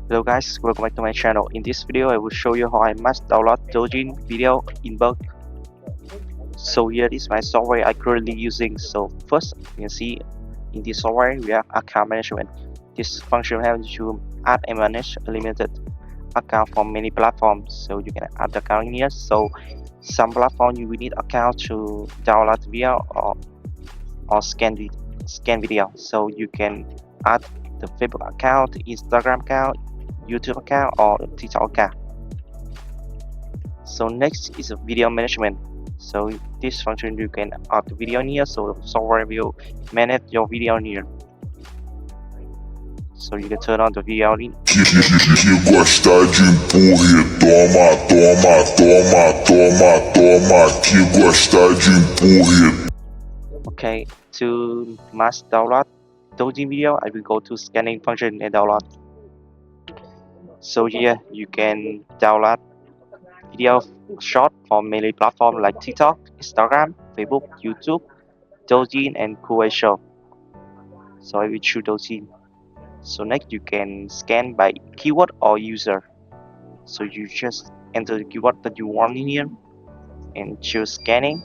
Hello guys, welcome back to my channel. In this video, I will show you how I must download Douyin video in bulk. So here is my software I currently using. So first, you can see in this software we have account management. This function helps you add and manage a limited account from many platforms. So you can add the account in here. So some platform you will need account to download video or scan video. So you can add the Facebook account, Instagram account, YouTube account, or TikTok account. So next is video management. So this function you can add the video in here. So the software will manage your video in here. So you can turn on the video in. Que gosta de empurre, toma, toma, toma, toma, toma. Que gosta de empurre. Okay, to mass download Douyin video, I will go to scanning function and download. So here you can download video short from many platforms like TikTok, Instagram, Facebook, YouTube, Douyin, and Kuwait Show. So I will choose Douyin. So next you can scan by keyword or user. So you just enter the keyword that you want in here and choose scanning.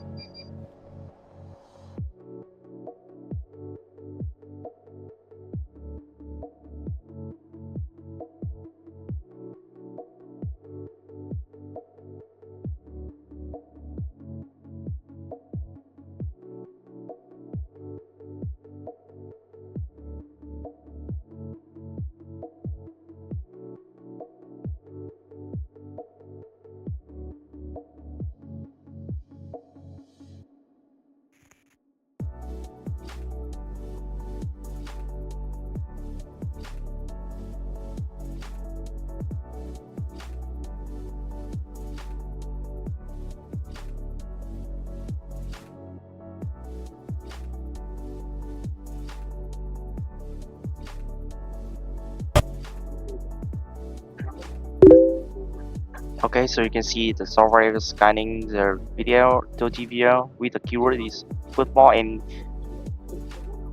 Okay, so you can see the software is scanning the video, Douyin video with the keyword is football, and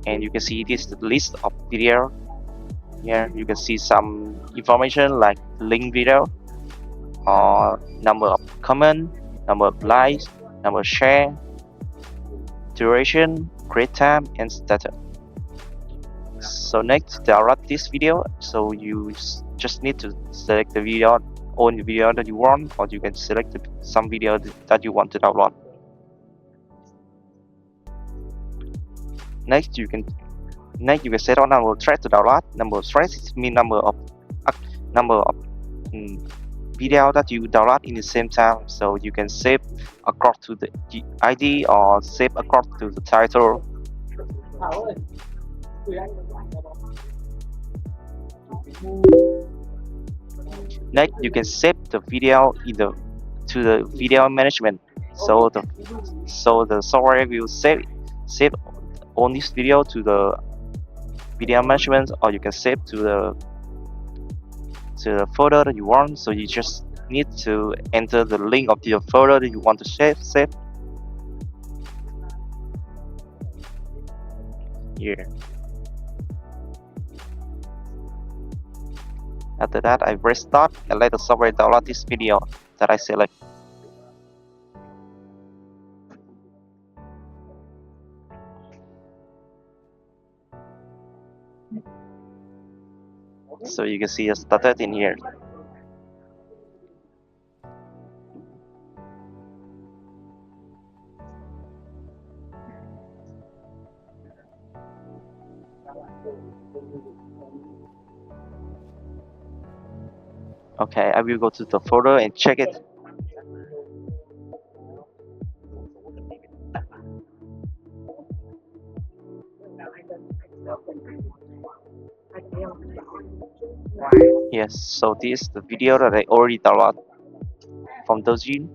you can see this the list of video. Here you can see some information like link video, or number of comment, number of likes, number of share, duration, create time, and status. So next, download this video. So you just need to select the video, own the video that you want, or you can select some video that you want to download. Next you can set on number of threads to download. Number of threads is mean number of video that you download in the same time. So you can save across to the ID or save across to the title. Next, you can save the video to the video management. So the software will save on this video to the video management, or you can save to the folder that you want. So you just need to enter the link of the folder that you want to save here. After that, I press start and let the software download this video that I select. So you can see it started in here. Okay, I will go to the folder and check it. Yes, so this is the video that I already downloaded from Douyin.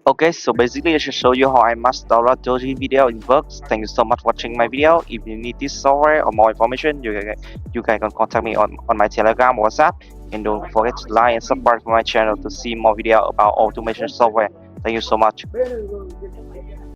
Okay, so basically I should show you how I must download Douyin video in works. Thank you so much for watching my video. If you need this software or more information, you guys can contact me on my Telegram or WhatsApp. And don't forget to like and subscribe to my channel to see more video about automation software. Thank you so much.